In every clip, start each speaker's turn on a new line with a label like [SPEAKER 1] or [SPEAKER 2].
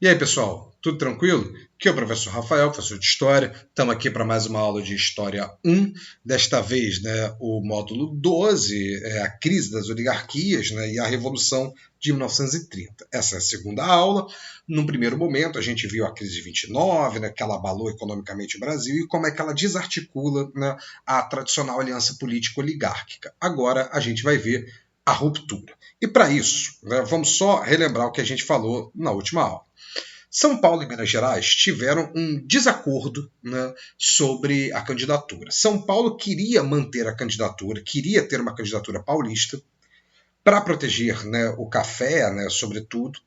[SPEAKER 1] E aí, pessoal, tudo tranquilo? Aqui é o professor Rafael, professor de História. Estamos aqui para mais uma aula de História 1. Desta vez, o módulo 12, a crise das oligarquias, e a Revolução de 1930. Essa é a segunda aula. Num primeiro momento, a gente viu a crise de 29, que ela abalou economicamente o Brasil e como é que ela desarticula a tradicional aliança político-oligárquica. Agora a gente vai ver a ruptura. E para isso, vamos só relembrar o que a gente falou na última aula. São Paulo e Minas Gerais tiveram um desacordo sobre a candidatura. São Paulo queria manter a candidatura, queria ter uma candidatura paulista para proteger o café, sobretudo,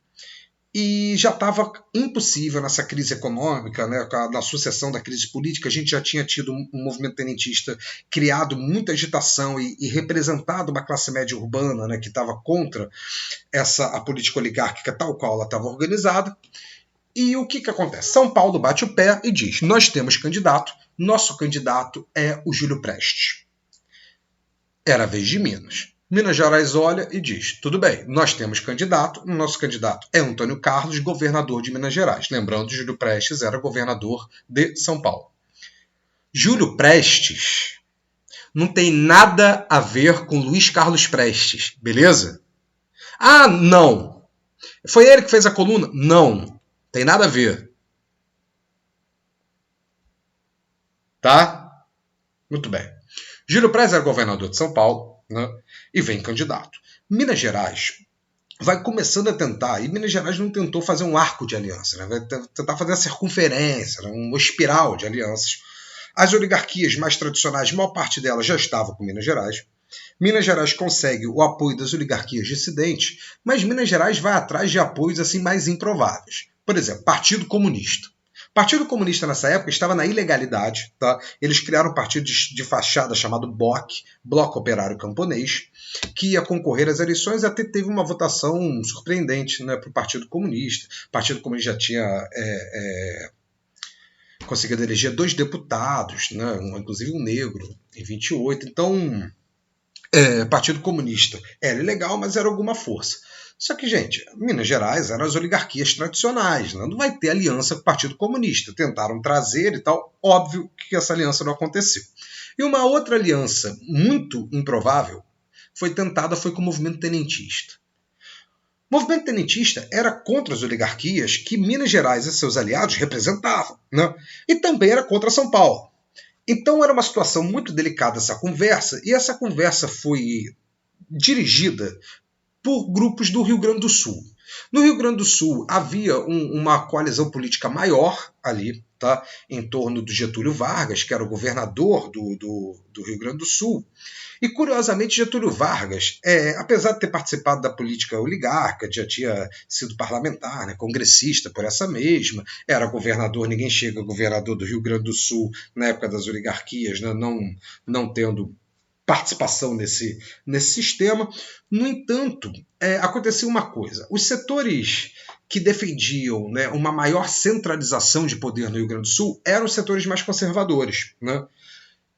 [SPEAKER 1] e já estava impossível nessa crise econômica, na sucessão da crise política. A gente já tinha tido um movimento tenentista criado muita agitação e representado uma classe média urbana que estava contra a política oligárquica tal qual ela estava organizada. E o que acontece? São Paulo bate o pé e diz: nós temos candidato, nosso candidato é o Júlio Prestes. Era a vez de Minas. Minas Gerais olha e diz: tudo bem, nós temos candidato, nosso candidato é Antônio Carlos, governador de Minas Gerais. Lembrando, Júlio Prestes era governador de São Paulo. Júlio Prestes não tem nada a ver com Luiz Carlos Prestes, beleza? Ah, não. Foi ele que fez a coluna? Não. Tem nada a ver. Tá? Muito bem. Júlio Prestes era governador de São Paulo, e vem candidato. Minas Gerais vai começando a tentar, e Minas Gerais não tentou fazer um arco de aliança, vai tentar fazer a circunferência, uma espiral de alianças. As oligarquias mais tradicionais, a maior parte delas já estava com Minas Gerais. Minas Gerais consegue o apoio das oligarquias dissidentes, mas Minas Gerais vai atrás de apoios assim mais improváveis. Por exemplo, Partido Comunista. O Partido Comunista nessa época estava na ilegalidade. Tá? Eles criaram um partido de fachada chamado BOC, Bloco Operário Camponês, que ia concorrer às eleições e até teve uma votação surpreendente para o Partido Comunista. O Partido Comunista já tinha conseguido eleger 2 deputados, inclusive um negro, em 28. Então, Partido Comunista era ilegal, mas era alguma força. Só que, gente, Minas Gerais eram as oligarquias tradicionais, não vai ter aliança com o Partido Comunista. Tentaram trazer e tal, óbvio que essa aliança não aconteceu. E uma outra aliança muito improvável foi com o movimento tenentista. O movimento tenentista era contra as oligarquias que Minas Gerais e seus aliados representavam, e também era contra São Paulo. Então era uma situação muito delicada essa conversa, e essa conversa foi dirigida por grupos do Rio Grande do Sul. No Rio Grande do Sul havia uma coalizão política maior ali, tá, em torno do Getúlio Vargas, que era o governador do Rio Grande do Sul. E, curiosamente, Getúlio Vargas, apesar de ter participado da política oligárquica, já tinha sido parlamentar, congressista por essa mesma, era governador, ninguém chega governador do Rio Grande do Sul na época das oligarquias, não tendo participação nesse sistema. No entanto, aconteceu uma coisa. Os setores que defendiam uma maior centralização de poder no Rio Grande do Sul eram os setores mais conservadores.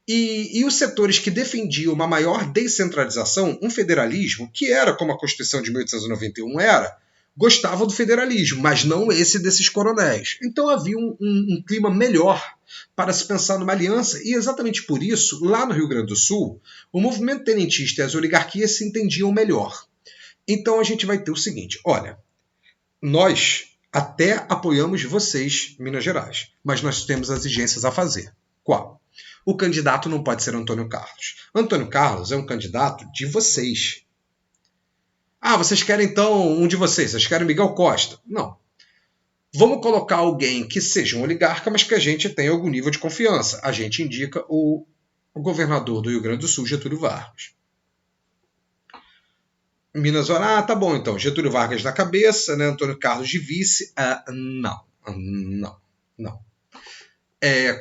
[SPEAKER 1] E os setores que defendiam uma maior descentralização, um federalismo, que era como a Constituição de 1891 era, gostavam do federalismo, mas não esse desses coronéis. Então havia um clima melhor para se pensar numa aliança, e exatamente por isso, lá no Rio Grande do Sul, o movimento tenentista e as oligarquias se entendiam melhor. Então a gente vai ter o seguinte: olha, nós até apoiamos vocês, Minas Gerais, mas nós temos exigências a fazer. Qual? O candidato não pode ser Antônio Carlos. Antônio Carlos é um candidato de vocês. Ah, vocês querem então um de vocês? Vocês querem Miguel Costa? Não. Vamos colocar alguém que seja um oligarca, mas que a gente tenha algum nível de confiança. A gente indica o governador do Rio Grande do Sul, Getúlio Vargas. Minas Gerais, tá bom então. Getúlio Vargas na cabeça, Antônio Carlos de vice. Não.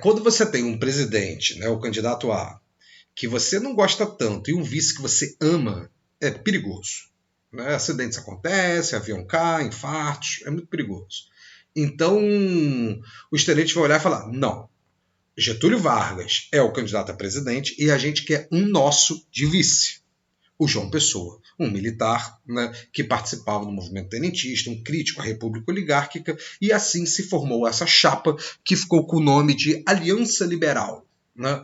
[SPEAKER 1] Quando você tem um presidente, o candidato A, que você não gosta tanto, e um vice que você ama, é perigoso. Acidentes acontecem, avião cai, infartos, é muito perigoso. Então, os tenentes vão olhar e falar: não, Getúlio Vargas é o candidato a presidente e a gente quer um nosso de vice. o João Pessoa, um militar, né, que participava do movimento tenentista, um crítico à República Oligárquica, e assim se formou essa chapa que ficou com o nome de Aliança Liberal. Né?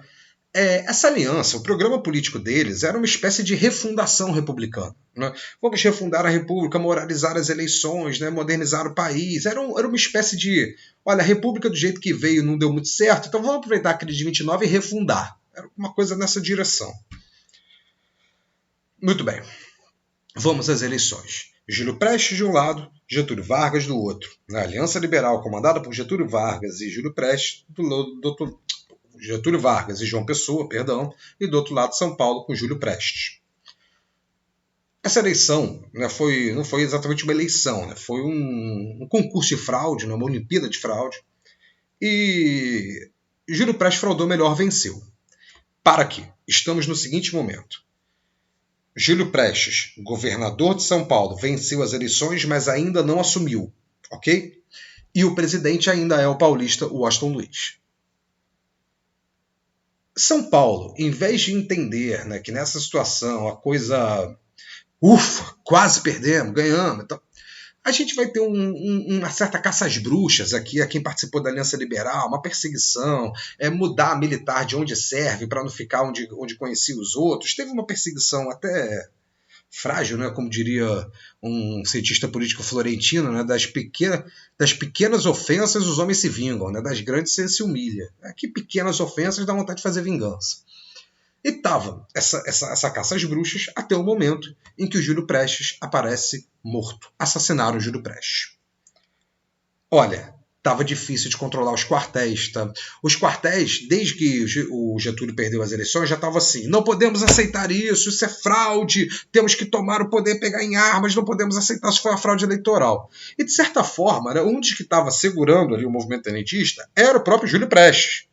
[SPEAKER 1] Essa aliança, o programa político deles era uma espécie de refundação republicana. Né? Vamos refundar a República, moralizar as eleições, né? Modernizar o país. Era uma espécie de, olha, a República do jeito que veio não deu muito certo, então vamos aproveitar aquele de 29 e refundar. Era uma coisa nessa direção. Muito bem, vamos às eleições. Júlio Prestes de um lado, Getúlio Vargas do outro. Na Aliança Liberal, comandada por Getúlio Vargas e Júlio Prestes, do outro Getúlio Vargas e João Pessoa, perdão, e do outro lado São Paulo com Júlio Prestes. Essa eleição, né, não foi exatamente uma eleição, né, foi um concurso de fraude, né, uma Olimpíada de fraude, e Júlio Prestes fraudou melhor, venceu. Para quê? Estamos no seguinte momento. Júlio Prestes, governador de São Paulo, venceu as eleições, mas ainda não assumiu, ok? E o presidente ainda é o paulista Washington Luiz. São Paulo, em vez de entender, né, que nessa situação a coisa, ufa, quase perdemos, ganhamos, então, a gente vai ter uma certa caça às bruxas aqui, a quem participou da Aliança Liberal, uma perseguição, mudar militar de onde serve para não ficar onde conhecia os outros. Teve uma perseguição até frágil, né, como diria um cientista político florentino, né, das pequenas ofensas os homens se vingam, né, das grandes você se humilha. Que pequenas ofensas dá vontade de fazer vingança. E tava essa caça às bruxas até o momento em que o Júlio Prestes aparece morto. Assassinaram o Júlio Prestes. Olha, estava difícil de controlar os quartéis. Tá? Os quartéis, desde que o Getúlio perdeu as eleições, já estavam assim, não podemos aceitar isso é fraude, temos que tomar o poder, pegar em armas, não podemos aceitar se for uma fraude eleitoral. E, de certa forma, né, um dos que estava segurando ali o movimento tenentista era o próprio Júlio Prestes.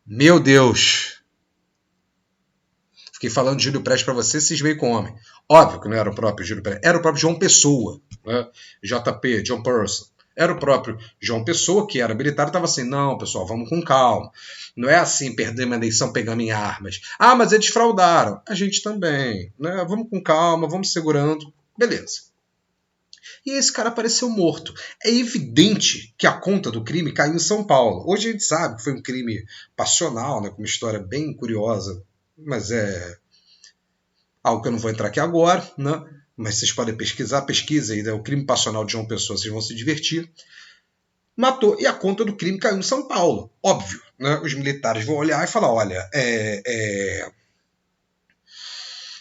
[SPEAKER 1] Meu Deus! Fiquei falando de Júlio Prestes para você, vocês veio com homem. Óbvio que não era o próprio Júlio Prestes, era o próprio João Pessoa, né? JP, John Person. Era o próprio João Pessoa, que era militar, e estava assim, não, pessoal, vamos com calma. Não é assim, perdemos a eleição, pegamos em armas. Ah, mas eles fraudaram. A gente também. Né? Vamos com calma, vamos segurando. Beleza. E esse cara apareceu morto. É evidente que a conta do crime caiu em São Paulo. Hoje a gente sabe que foi um crime passional, né, com uma história bem curiosa, mas é algo que eu não vou entrar aqui agora, né? Mas vocês podem pesquisa aí, né? O crime passional de João Pessoa, vocês vão se divertir. Matou, e a conta do crime caiu em São Paulo. Óbvio, né? Os militares vão olhar e falar, olha,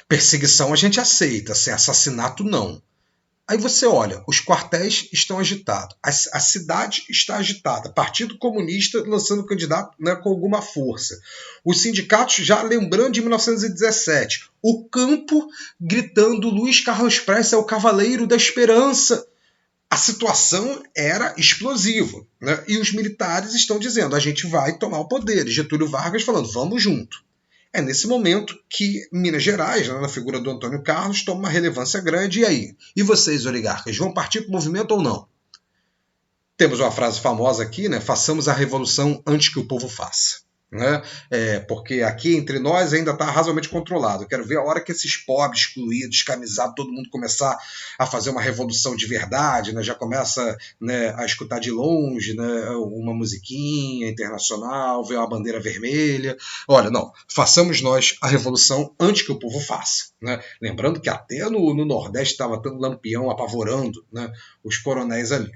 [SPEAKER 1] perseguição a gente aceita, assim, assassinato não. Aí você olha, os quartéis estão agitados, a cidade está agitada, Partido Comunista lançando candidato, né, com alguma força. Os sindicatos já lembrando de 1917, o campo gritando Luiz Carlos Prestes é o cavaleiro da esperança. A situação era explosiva, né? E os militares estão dizendo, a gente vai tomar o poder. E Getúlio Vargas falando, vamos junto. É nesse momento que Minas Gerais, na figura do Antônio Carlos, toma uma relevância grande. E aí? E vocês, oligarcas, vão partir para o movimento ou não? Temos uma frase famosa aqui, né? Façamos a revolução antes que o povo faça. Né? Porque aqui entre nós ainda está razoavelmente controlado. Eu quero ver a hora que esses pobres, excluídos, camisados, todo mundo começar a fazer uma revolução de verdade, né? Já começa, né, a escutar de longe, né, uma musiquinha internacional, ver uma bandeira vermelha. Olha, não, façamos nós a revolução antes que o povo faça. Né? Lembrando que até no Nordeste estava tendo Lampião apavorando, né, os coronéis ali.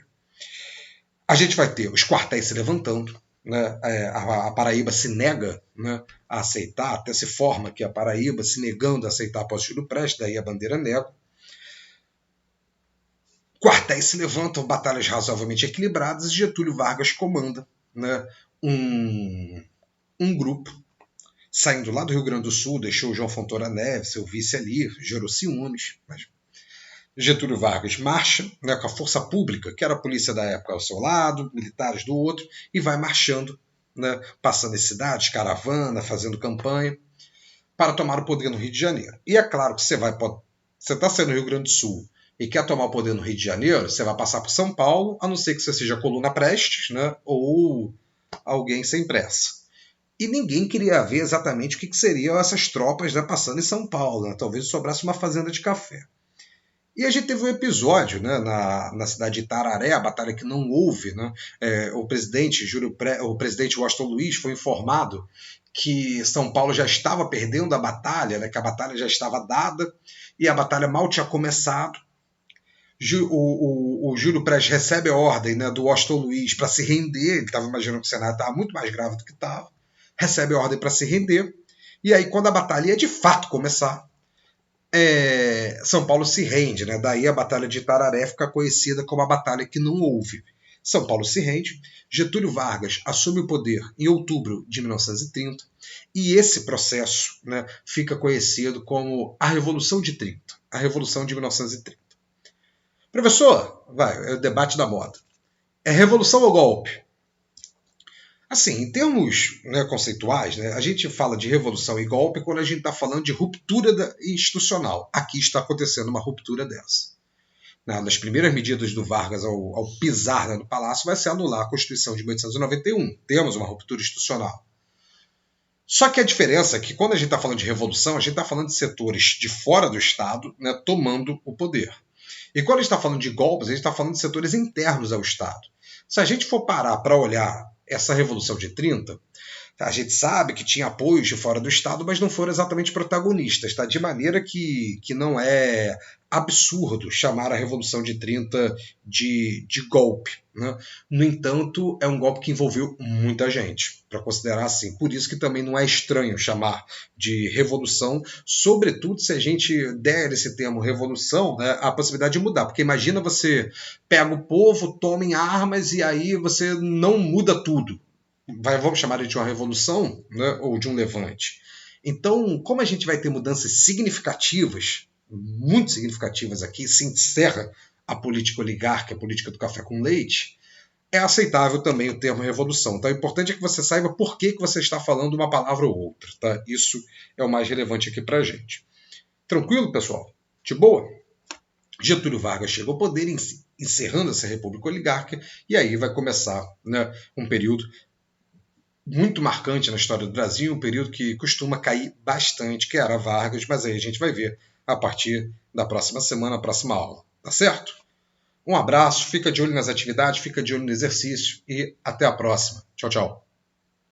[SPEAKER 1] A gente vai ter os quartéis se levantando, né? A Paraíba se nega, né, a aceitar, até se forma que a Paraíba se negando a aceitar após Júlio Prestes, daí a bandeira nego. Quartéis se levantam, batalhas razoavelmente equilibradas, e Getúlio Vargas comanda, né, um grupo, saindo lá do Rio Grande do Sul, deixou o João Fontoura Neves, seu vice ali, gerou ciúmes, mas Getúlio Vargas marcha, né, com a força pública, que era a polícia da época ao seu lado, militares do outro, e vai marchando, né, passando em cidades, caravana, fazendo campanha, para tomar o poder no Rio de Janeiro. E é claro que você está saindo do Rio Grande do Sul e quer tomar o poder no Rio de Janeiro, você vai passar por São Paulo, a não ser que você seja Coluna Prestes, né, ou alguém sem pressa. E ninguém queria ver exatamente o que seriam essas tropas, né, passando em São Paulo. Né? Talvez sobrasse uma fazenda de café. E a gente teve um episódio, né, na cidade de Itararé, a batalha que não houve. Né? O presidente Washington Luiz foi informado que São Paulo já estava perdendo a batalha, né, que a batalha já estava dada e a batalha mal tinha começado. O Júlio Prestes recebe a ordem, né, do Washington Luiz para se render. Ele estava imaginando que o cenário estava muito mais grave do que estava. Recebe a ordem para se render. E aí, quando a batalha ia de fato começar, São Paulo se rende. Né? Daí a Batalha de Itararé fica conhecida como a batalha que não houve. São Paulo se rende, Getúlio Vargas assume o poder em outubro de 1930, e esse processo, né, fica conhecido como a Revolução de 30, a Revolução de 1930. Professor, é o debate da moda. É revolução ou golpe? Assim, em termos, né, conceituais, né, a gente fala de revolução e golpe quando a gente está falando de ruptura institucional. Aqui está acontecendo uma ruptura dessa. Nas primeiras medidas do Vargas ao pisar, né, no Palácio, vai se anular a Constituição de 1891. Temos uma ruptura institucional. Só que a diferença é que quando a gente está falando de revolução, a gente está falando de setores de fora do Estado, né, tomando o poder. E quando a gente está falando de golpes, a gente está falando de setores internos ao Estado. Se a gente for parar para olhar essa Revolução de 30, a gente sabe que tinha apoios de fora do Estado, mas não foram exatamente protagonistas, tá? De maneira que não é absurdo chamar a Revolução de 30 de golpe. Né? No entanto, é um golpe que envolveu muita gente, para considerar assim. Por isso que também não é estranho chamar de revolução, sobretudo se a gente der esse termo revolução, né, a possibilidade de mudar. Porque imagina você pega o povo, toma em armas e aí você não muda tudo. Vamos chamar de uma revolução, né, ou de um levante. Então, como a gente vai ter mudanças significativas, muito significativas aqui, se encerra a política oligárquica, a política do café com leite, é aceitável também o termo revolução. Então, o importante é que você saiba por que você está falando uma palavra ou outra. Tá? Isso é o mais relevante aqui para a gente. Tranquilo, pessoal? De boa? Getúlio Vargas chega ao poder, encerrando essa república oligárquica, e aí vai começar, né, um período muito marcante na história do Brasil, um período que costuma cair bastante, que era Vargas, mas aí a gente vai ver a partir da próxima semana, a próxima aula. Tá certo? Um abraço, fica de olho nas atividades, fica de olho no exercício e até a próxima. Tchau, tchau.